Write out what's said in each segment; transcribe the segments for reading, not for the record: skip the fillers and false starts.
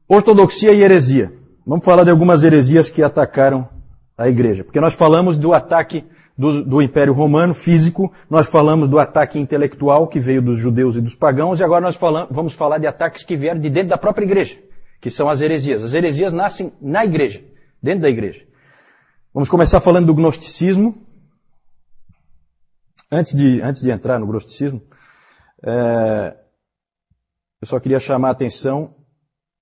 Ortodoxia e heresia. Vamos falar de algumas heresias que atacaram a igreja. Porque nós falamos do ataque do Império Romano físico, nós falamos do ataque intelectual que veio dos judeus e dos pagãos, e agora nós vamos falar de ataques que vieram de dentro da própria igreja, que são as heresias. As heresias nascem na igreja, dentro da igreja. Vamos começar falando do gnosticismo. Antes de entrar no gnosticismo, eu só queria chamar a atenção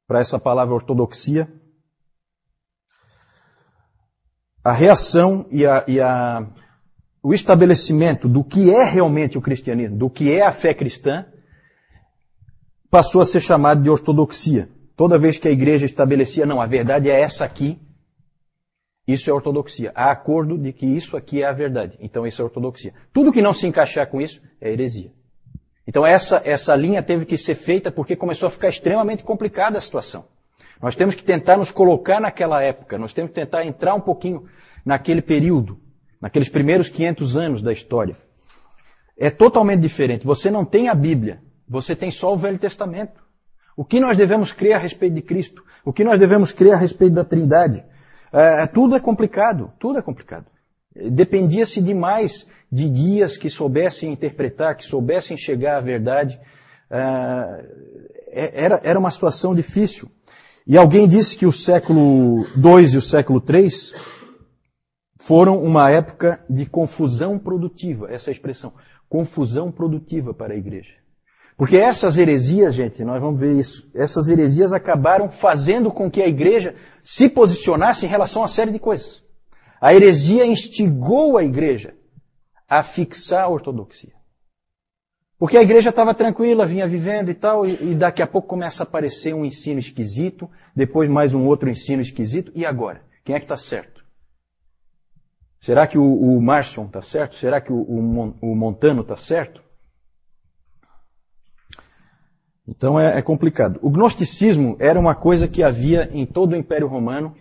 para essa palavra ortodoxia. A reação e o estabelecimento do que é realmente o cristianismo, do que é a fé cristã, passou a ser chamado de ortodoxia. Toda vez que a igreja estabelecia, não, a verdade é essa aqui, isso é ortodoxia. Há acordo de que isso aqui é a verdade. Então isso é ortodoxia. Tudo que não se encaixar com isso é heresia. Então essa linha teve que ser feita porque começou a ficar extremamente complicada a situação. Nós temos que tentar nos colocar naquela época. Nós temos que tentar entrar um pouquinho naquele período, naqueles primeiros 500 anos da história. É totalmente diferente. Você não tem a Bíblia. Você tem só o Velho Testamento. O que nós devemos crer a respeito de Cristo? O que nós devemos crer a respeito da Trindade? Tudo é complicado, tudo é complicado. Dependia-se demais de guias que soubessem interpretar, que soubessem chegar à verdade. Era uma situação difícil. E alguém disse que o século II e o século III foram uma época de confusão produtiva, essa é a expressão, confusão produtiva para a igreja. Porque essas heresias, gente, nós vamos ver isso, essas heresias acabaram fazendo com que a igreja se posicionasse em relação a uma série de coisas. A heresia instigou a igreja a fixar a ortodoxia. Porque a igreja estava tranquila, vinha vivendo e tal, e daqui a pouco começa a aparecer um ensino esquisito, depois mais um outro ensino esquisito, e agora? Quem é que está certo? Será que o Marcion está certo? Será que o Montano está certo? Então é complicado. O gnosticismo era uma coisa que havia em todo o Império Romano,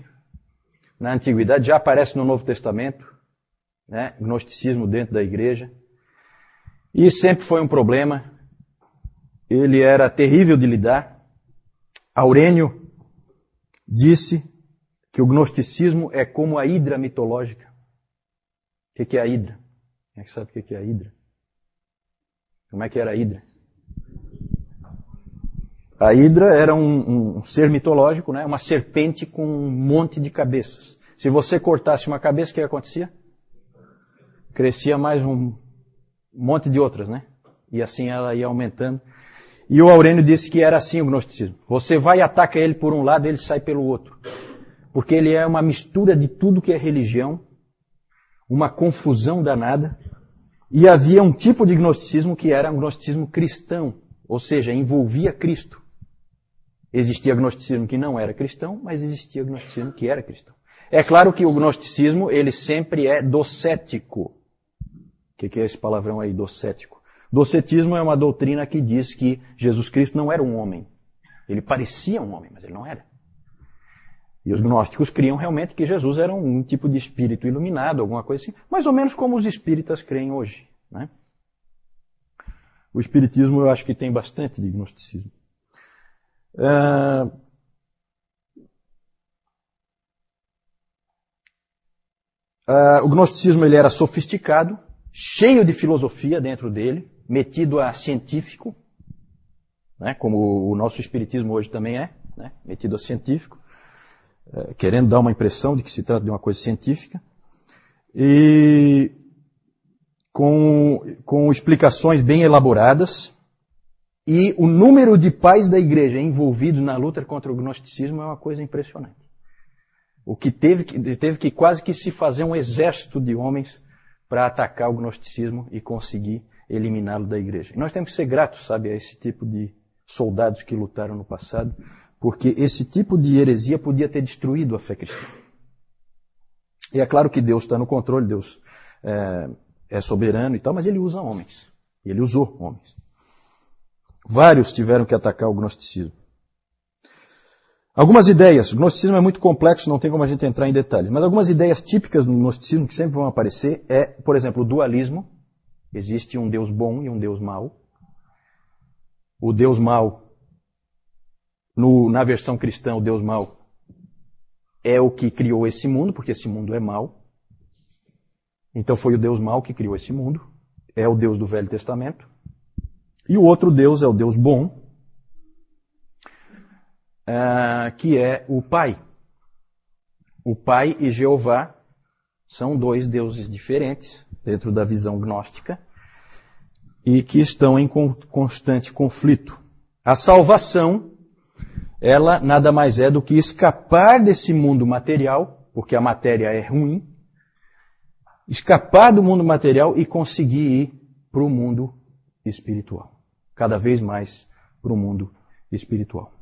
na Antiguidade, já aparece no Novo Testamento, né? Gnosticismo dentro da igreja. E sempre foi um problema. Ele era terrível de lidar. Aurênio disse que o gnosticismo é como a hidra mitológica. O que é a hidra? Quem é que sabe o que é a hidra? Como é que era a hidra? A hidra era um ser mitológico, né? Uma serpente com um monte de cabeças. Se você cortasse uma cabeça, o que acontecia? Crescia mais um monte de outras, né? E assim ela ia aumentando. E o Aurênio disse que era assim o gnosticismo. Você vai e ataca ele por um lado, ele sai pelo outro. Porque ele é uma mistura de tudo que é religião, uma confusão danada. E havia um tipo de gnosticismo que era um gnosticismo cristão, ou seja, envolvia Cristo. Existia gnosticismo que não era cristão, mas existia gnosticismo que era cristão. É claro que o gnosticismo, ele sempre é docético. O que é esse palavrão aí, docético? Docetismo é uma doutrina que diz que Jesus Cristo não era um homem. Ele parecia um homem, mas ele não era. E os gnósticos criam realmente que Jesus era um tipo de espírito iluminado, alguma coisa assim, mais ou menos como os espíritas creem hoje, né? O espiritismo eu acho que tem bastante de gnosticismo. O gnosticismo ele era sofisticado, cheio de filosofia dentro dele, metido a científico, né, como o nosso espiritismo hoje também é, né, metido a científico, querendo dar uma impressão de que se trata de uma coisa científica, e com explicações bem elaboradas. E o número de pais da igreja envolvidos na luta contra o gnosticismo é uma coisa impressionante. O que teve que quase que se fazer um exército de homens para atacar o gnosticismo e conseguir eliminá-lo da igreja. E nós temos que ser gratos, sabe, a esse tipo de soldados que lutaram no passado, porque esse tipo de heresia podia ter destruído a fé cristã. E é claro que Deus está no controle, Deus é soberano e tal, mas ele usa homens. E ele usou homens. Vários tiveram que atacar o gnosticismo. Algumas ideias. O gnosticismo é muito complexo, não tem como a gente entrar em detalhes. Mas algumas ideias típicas do gnosticismo que sempre vão aparecer é, por exemplo, o dualismo. Existe um Deus bom e um Deus mau. O Deus mau Na versão cristã, o Deus mau é o que criou esse mundo, porque esse mundo é mau. Então foi o Deus mau que criou esse mundo. É o Deus do Velho Testamento. E o outro Deus é o Deus bom, que é o Pai. O Pai e Jeová são dois deuses diferentes dentro da visão gnóstica e que estão em constante conflito. A salvação, ela nada mais é do que escapar desse mundo material, porque a matéria é ruim, escapar do mundo material e conseguir ir para o mundo espiritual. Cada vez mais para o mundo espiritual.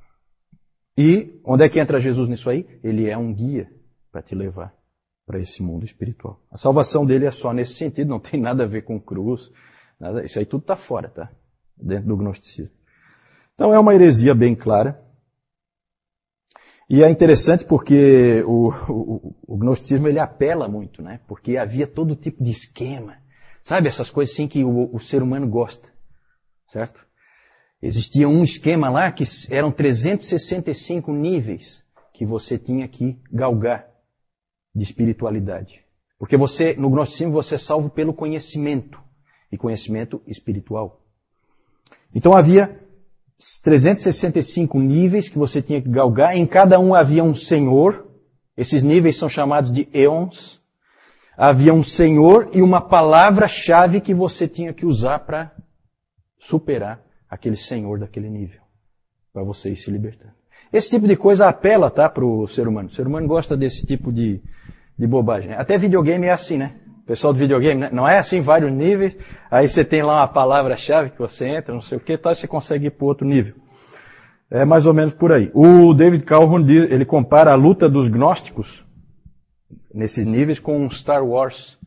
E onde é que entra Jesus nisso aí? Ele é um guia para te levar para esse mundo espiritual. A salvação dele é só nesse sentido, não tem nada a ver com cruz, nada, isso aí tudo está fora, tá? Dentro do gnosticismo. Então é uma heresia bem clara. E é interessante porque o gnosticismo ele apela muito, né? Porque havia todo tipo de esquema. Sabe essas coisas assim que o ser humano gosta, certo? Existia um esquema lá que eram 365 níveis que você tinha que galgar de espiritualidade. Porque no gnosticismo você é salvo pelo conhecimento, e conhecimento espiritual. Então havia 365 níveis que você tinha que galgar, em cada um havia um senhor, esses níveis são chamados de éons, havia um senhor e uma palavra-chave que você tinha que usar para superar aquele senhor daquele nível, para você ir se libertando. Esse tipo de coisa apela, tá, para o ser humano. O ser humano gosta desse tipo de bobagem. Até videogame é assim, né? O pessoal do videogame, né? Não é assim, vários níveis, aí você tem lá uma palavra-chave que você entra, não sei o que, tal, você consegue ir para outro nível. É mais ou menos por aí. O David Calhoun, ele compara a luta dos gnósticos nesses níveis com Star Wars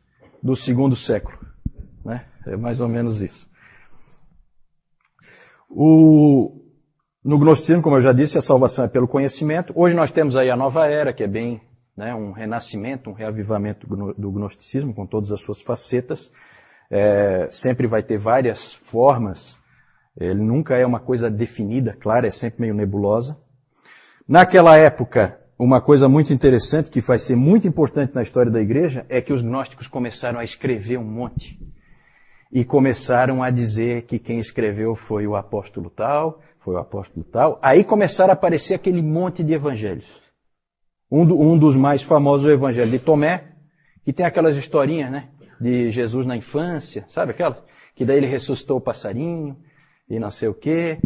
do 2º século. Né? É mais ou menos isso. No gnosticismo, como eu já disse, a salvação é pelo conhecimento. Hoje nós temos aí a nova era, que é bem, né, um renascimento, um reavivamento do gnosticismo, com todas as suas facetas. Sempre vai ter várias formas. Ele nunca é uma coisa definida, clara, é sempre meio nebulosa. Naquela época, uma coisa muito interessante, que vai ser muito importante na história da igreja, é que os gnósticos começaram a escrever um monte. E começaram a dizer que quem escreveu foi o apóstolo tal, foi o apóstolo tal. Aí começaram a aparecer aquele monte de evangelhos. Um dos mais famosos é o evangelho de Tomé, que tem aquelas historinhas, né, de Jesus na infância, sabe aquelas? Que daí ele ressuscitou o passarinho e não sei o quê.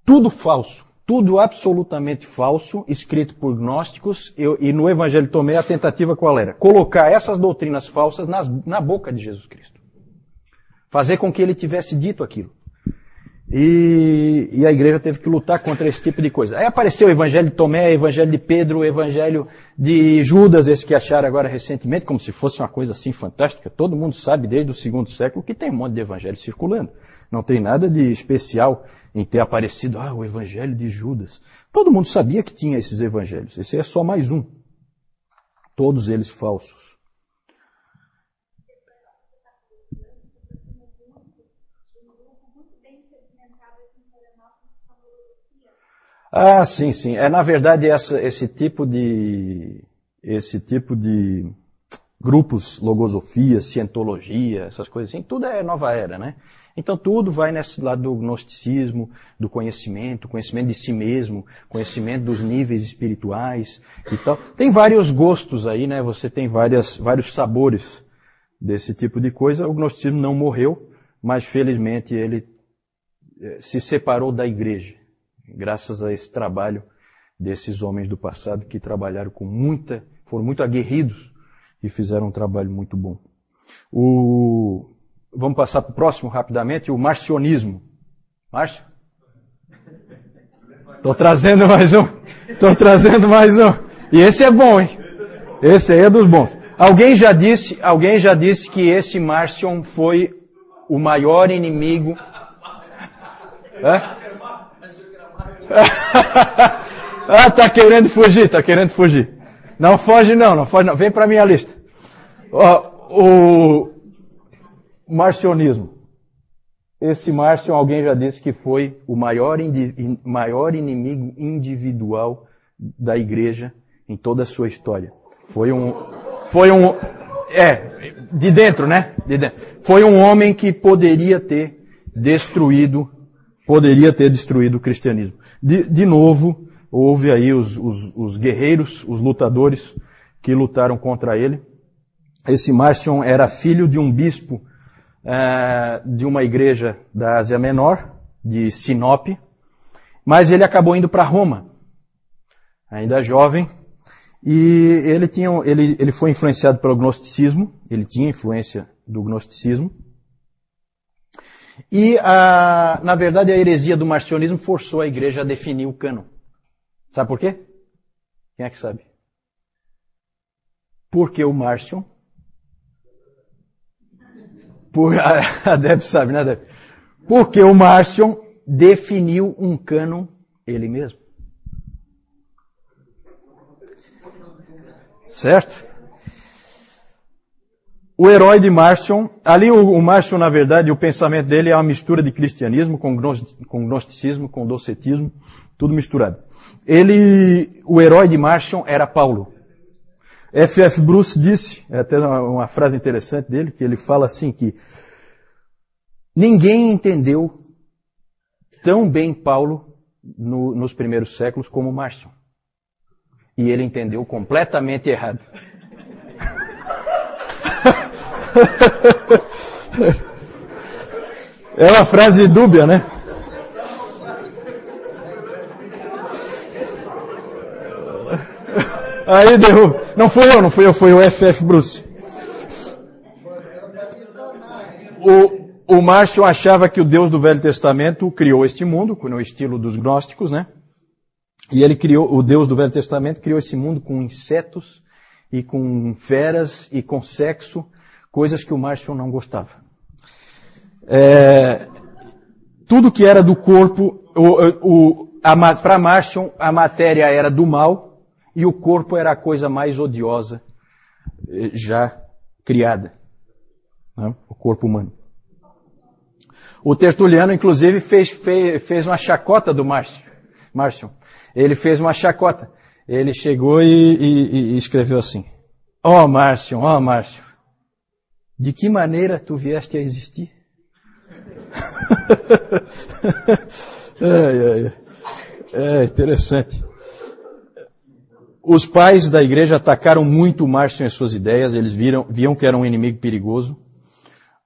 Tudo falso, tudo absolutamente falso, escrito por gnósticos. E no evangelho de Tomé a tentativa qual era? Colocar essas doutrinas falsas na boca de Jesus Cristo. Fazer com que ele tivesse dito aquilo. E a igreja teve que lutar contra esse tipo de coisa. Aí apareceu o evangelho de Tomé, o evangelho de Pedro, o evangelho de Judas, esse que acharam agora recentemente, como se fosse uma coisa assim fantástica. Todo mundo sabe desde o 2º século que tem um monte de evangelho circulando. Não tem nada de especial em ter aparecido, o evangelho de Judas. Todo mundo sabia que tinha esses evangelhos. Esse é só mais um. Todos eles falsos. Sim, sim. Na verdade, esse tipo de grupos, logosofia, cientologia, essas coisas assim, tudo é nova era, né? Então tudo vai nesse lado do gnosticismo, do conhecimento de si mesmo, conhecimento dos níveis espirituais e tal. Tem vários gostos aí, né? Você tem vários sabores desse tipo de coisa. O gnosticismo não morreu, mas felizmente ele se separou da igreja, graças a esse trabalho desses homens do passado que trabalharam foram muito aguerridos e fizeram um trabalho muito bom. Vamos passar para o próximo rapidamente, o marcionismo. Márcio? Estou trazendo mais um. E esse é bom, hein? Esse aí é dos bons. Alguém já disse que esse Marcion foi o maior inimigo. Tá querendo fugir. Não foge não. Vem para minha lista. O marcionismo. Esse Marcion, alguém já disse que foi o maior inimigo individual da igreja em toda a sua história. De dentro, né? De dentro. Foi um homem que poderia ter destruído o cristianismo. De novo, houve aí os guerreiros, os lutadores que lutaram contra ele. Esse Marcion era filho de um bispo de uma igreja da Ásia Menor, de Sinop, mas ele acabou indo para Roma, ainda jovem, e ele foi influenciado pelo gnosticismo, ele tinha influência do gnosticismo, e na verdade a heresia do marcionismo forçou a igreja a definir o cânon. Sabe por quê? Quem é que sabe? Porque o Marcion... A Deb sabe, né, Deb? Porque o Marcion definiu um cânon ele mesmo. Certo? O herói de Marcion, ali o Marcion, na verdade, o pensamento dele é uma mistura de cristianismo com gnosticismo, com docetismo, tudo misturado. O herói de Marcion era Paulo. F.F. Bruce disse, é até uma frase interessante dele, que ele fala assim que ninguém entendeu tão bem Paulo nos primeiros séculos como Marcion. E ele entendeu completamente errado. É uma frase dúbia, né? Aí derruba. Não fui eu, foi o F.F. Bruce. O Marcion achava que o Deus do Velho Testamento criou este mundo, no estilo dos gnósticos, né? E o Deus do Velho Testamento criou esse mundo com insetos e com feras e com sexo, coisas que o Marcion não gostava. Tudo que era do corpo, para Marcion, a matéria era do mal, e o corpo era a coisa mais odiosa já criada. Né? O corpo humano. O Tertuliano, inclusive, fez uma chacota do Marcion. Ele fez uma chacota. Ele chegou e escreveu assim: Ó Marcion, de que maneira tu vieste a existir? É interessante. Os pais da igreja atacaram muito o Marcion e suas ideias, eles viam que era um inimigo perigoso.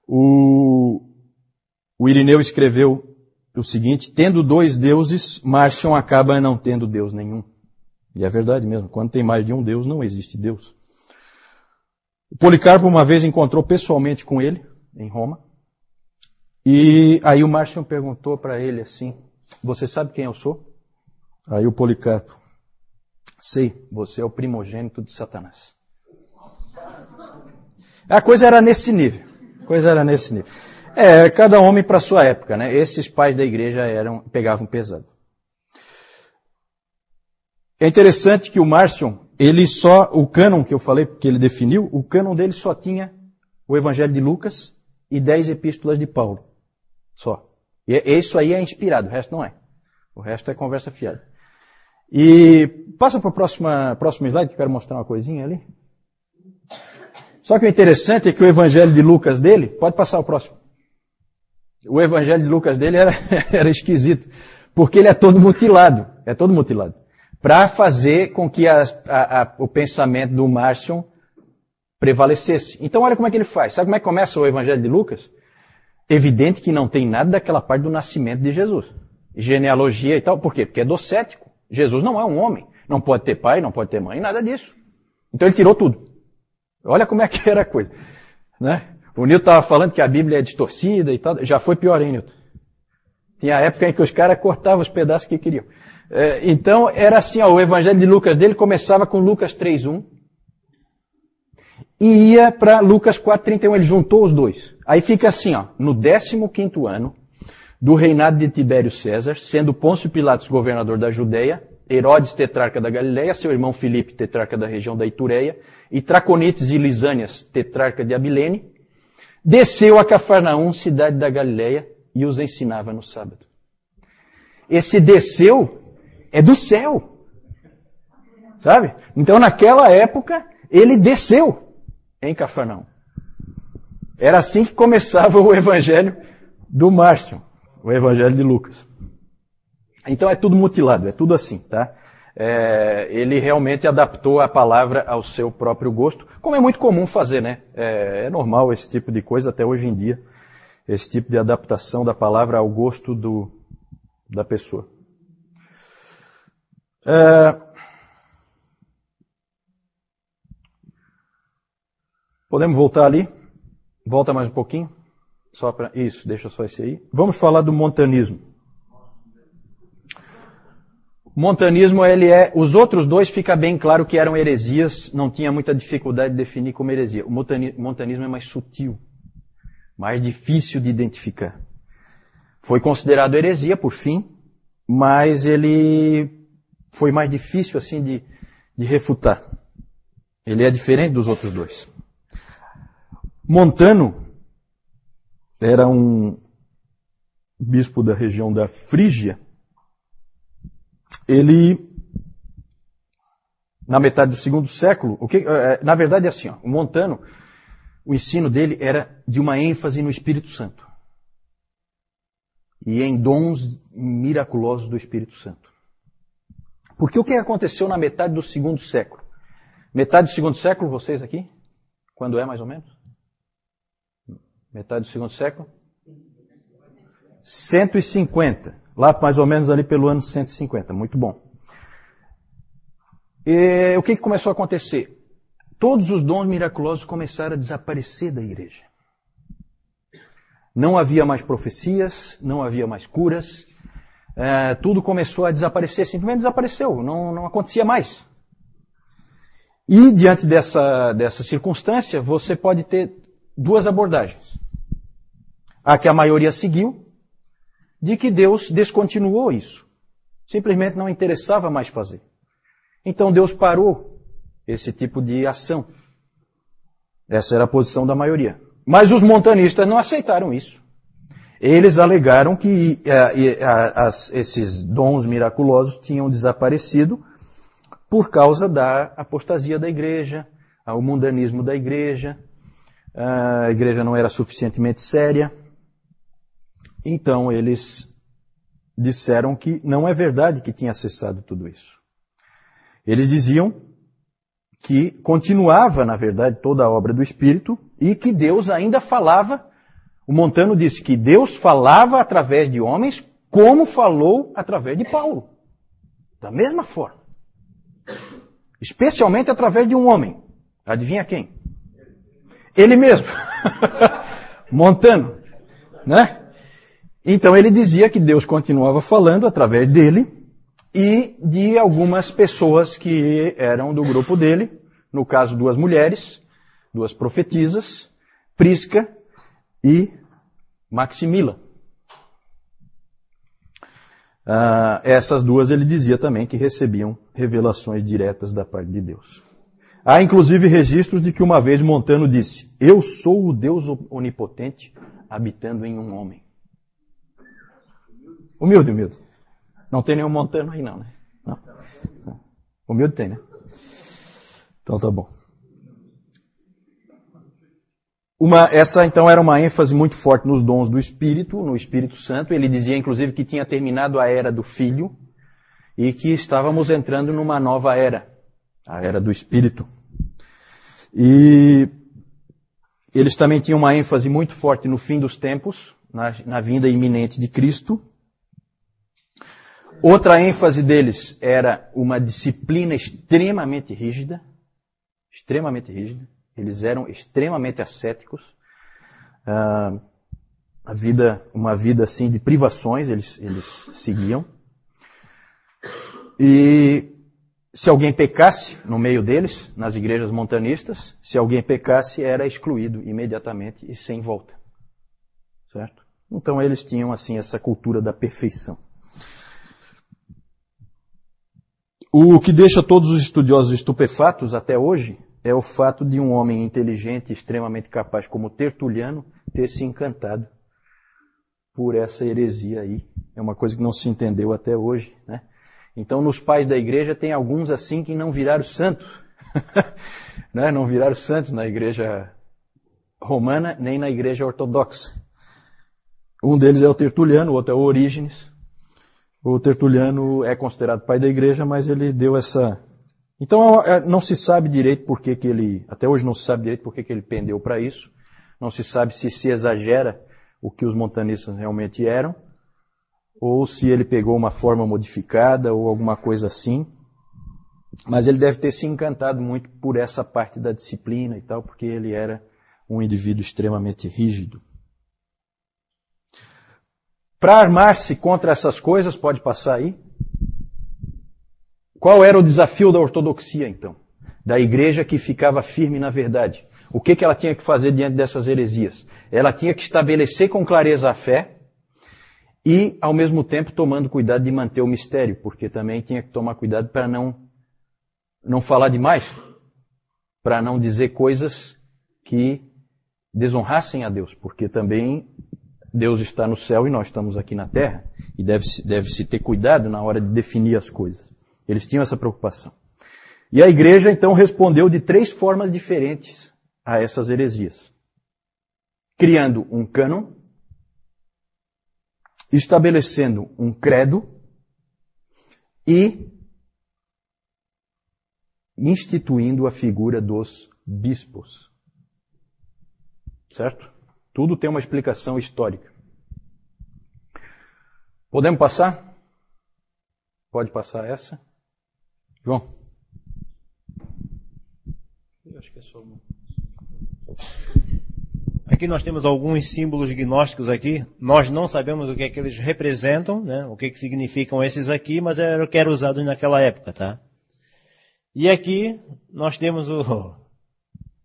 O Irineu escreveu o seguinte: tendo dois deuses, Marcion acaba não tendo Deus nenhum. E é verdade mesmo, quando tem mais de um Deus, não existe Deus. O Policarpo uma vez encontrou pessoalmente com ele, em Roma, e aí o Marcion perguntou para ele assim: você sabe quem eu sou? Aí o Policarpo: sei, você é o primogênito de Satanás. A coisa era nesse nível. Cada homem para sua época, né? Esses pais da igreja pegavam pesado. É interessante que o Marcion, o cânon que eu falei, que ele definiu, o cânon dele só tinha o Evangelho de Lucas e 10 epístolas de Paulo. Só. E isso aí é inspirado, o resto não é. O resto é conversa fiada. E passa para o próximo slide, que eu quero mostrar uma coisinha ali. Só que o interessante é que o Evangelho de Lucas dele, pode passar o próximo. O Evangelho de Lucas dele era esquisito, porque ele é todo mutilado. Para fazer com que o pensamento do Marcion prevalecesse. Então olha como é que ele faz. Sabe como é que começa o Evangelho de Lucas? Evidente que não tem nada daquela parte do nascimento de Jesus. Genealogia e tal. Por quê? Porque é docético. Jesus não é um homem. Não pode ter pai, não pode ter mãe, nada disso. Então ele tirou tudo. Olha como é que era a coisa. Né? O Nilton estava falando que a Bíblia é distorcida e tal. Já foi pior, hein, Nilton? Tinha época em que os caras cortavam os pedaços que queriam. Então era assim, o Evangelho de Lucas dele começava com Lucas 3:1 e ia para Lucas 4:31. Ele juntou os dois. Aí fica assim, no 15º ano do reinado de Tibério César, sendo Pôncio Pilatos governador da Judeia, Herodes tetrarca da Galileia, seu irmão Filipe tetrarca da região da Itureia, e Traconites e Lisânias tetrarca de Abilene, desceu a Cafarnaum, cidade da Galileia, e os ensinava no sábado. Esse desceu é do céu. Sabe? Então naquela época ele desceu em Cafarnaum. Era assim que começava o evangelho do Márcio, o evangelho de Lucas. Então é tudo mutilado, é tudo assim, tá? Ele realmente adaptou a palavra ao seu próprio gosto, como é muito comum fazer, né? É normal esse tipo de coisa até hoje em dia, esse tipo de adaptação da palavra ao gosto da pessoa. Podemos voltar ali? Volta mais um pouquinho. Isso, deixa só esse aí. Vamos falar do montanismo. O montanismo, os outros dois fica bem claro que eram heresias, não tinha muita dificuldade de definir como heresia. O montanismo é mais sutil, mais difícil de identificar. Foi considerado heresia, por fim, mas ele foi mais difícil assim de refutar. Ele é diferente dos outros dois. Montano era um bispo da região da Frígia. Ele, na metade do segundo século, na verdade é assim, ó, o Montano, o ensino dele era de uma ênfase no Espírito Santo. E em dons miraculosos do Espírito Santo. Porque o que aconteceu na metade do segundo século? Metade do segundo século, vocês aqui? Quando é mais ou menos? Metade do segundo século? 150. Lá mais ou menos ali pelo ano 150. Muito bom. O que começou a acontecer? Todos os dons miraculosos começaram a desaparecer da igreja. Não havia mais profecias, não havia mais curas. Tudo começou a desaparecer, simplesmente desapareceu, não acontecia mais. E diante dessa circunstância, você pode ter duas abordagens. A que a maioria seguiu, de que Deus descontinuou isso. Simplesmente não interessava mais fazer. Então Deus parou esse tipo de ação. Essa era a posição da maioria. Mas os montanistas não aceitaram isso. Eles alegaram que esses dons miraculosos tinham desaparecido por causa da apostasia da igreja, o mundanismo da igreja. A igreja não era suficientemente séria. Então eles disseram que não é verdade que tinha cessado tudo isso. Eles diziam que continuava, na verdade, toda a obra do Espírito e que Deus ainda falava. O Montano disse que Deus falava através de homens como falou através de Paulo. Da mesma forma. Especialmente através de um homem. Adivinha quem? Ele mesmo. Montano. Né? Então ele dizia que Deus continuava falando através dele e de algumas pessoas que eram do grupo dele, no caso duas mulheres, duas profetisas, Prisca e Maximila. Essas duas ele dizia também que recebiam revelações diretas da parte de Deus. Há inclusive registros de que uma vez Montano disse: "Eu sou o Deus onipotente habitando em um homem." Humilde, humilde. Não tem nenhum Montano aí não, né? Não. Humilde tem, né? Então tá bom. Essa então era uma ênfase muito forte nos dons do Espírito, no Espírito Santo. Ele dizia inclusive que tinha terminado a era do Filho e que estávamos entrando numa nova era, a era do Espírito. E eles também tinham uma ênfase muito forte no fim dos tempos, na vinda iminente de Cristo. Outra ênfase deles era uma disciplina extremamente rígida. Extremamente rígida. Eles eram extremamente ascéticos. Uma vida assim de privações eles seguiam. E se alguém pecasse no meio deles, nas igrejas montanistas, se alguém pecasse era excluído imediatamente e sem volta. Certo? Então eles tinham assim essa cultura da perfeição. O que deixa todos os estudiosos estupefatos até hoje é o fato de um homem inteligente, extremamente capaz como Tertuliano, ter se encantado por essa heresia aí. É uma coisa que não se entendeu até hoje, né? Então, nos pais da igreja tem alguns assim que não viraram santos. Né? Não viraram santos na igreja romana, nem na igreja ortodoxa. Um deles é o Tertuliano, o outro é o Orígenes. O Tertuliano é considerado pai da igreja, mas ele deu essa... Então, não se sabe direito por que ele... Até hoje não se sabe direito por que ele pendeu para isso. Não se sabe se exagera o que os montanistas realmente eram, ou se ele pegou uma forma modificada ou alguma coisa assim. Mas ele deve ter se encantado muito por essa parte da disciplina e tal, porque ele era um indivíduo extremamente rígido. Para armar-se contra essas coisas, pode passar aí. Qual era o desafio da ortodoxia, então? Da igreja que ficava firme na verdade. O que ela tinha que fazer diante dessas heresias? Ela tinha que estabelecer com clareza a fé, e, ao mesmo tempo, tomando cuidado de manter o mistério, porque também tinha que tomar cuidado para não falar demais, para não dizer coisas que desonrassem a Deus, porque também Deus está no céu e nós estamos aqui na terra, e deve-se ter cuidado na hora de definir as coisas. Eles tinham essa preocupação. E a igreja, então, respondeu de 3 formas diferentes a essas heresias. Criando um cânon, estabelecendo um credo e instituindo a figura dos bispos. Certo? Tudo tem uma explicação histórica. Podemos passar? Pode passar essa? João? Eu acho que é só uma. Aqui nós temos alguns símbolos gnósticos aqui. Nós não sabemos o que é que eles representam, né? O que significam esses aqui, mas era o que era usado naquela época, tá? E aqui nós temos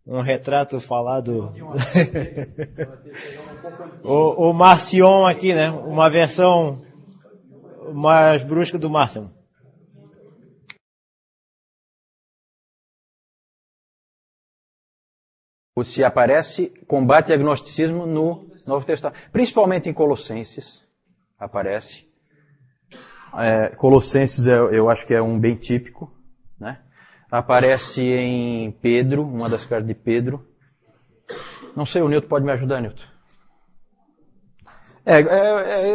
um retrato falado... o Marcion aqui, né? Uma versão mais brusca do Marcion. Se aparece, combate agnosticismo no Novo Testamento. Principalmente em Colossenses, aparece. Colossenses eu acho que é um bem típico, né? Aparece em Pedro, uma das cartas de Pedro. Não sei, o Nilton pode me ajudar, Nilton?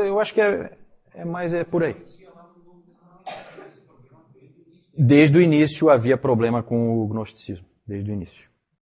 Eu acho que mais por aí. Desde o início havia problema com o gnosticismo, desde o início.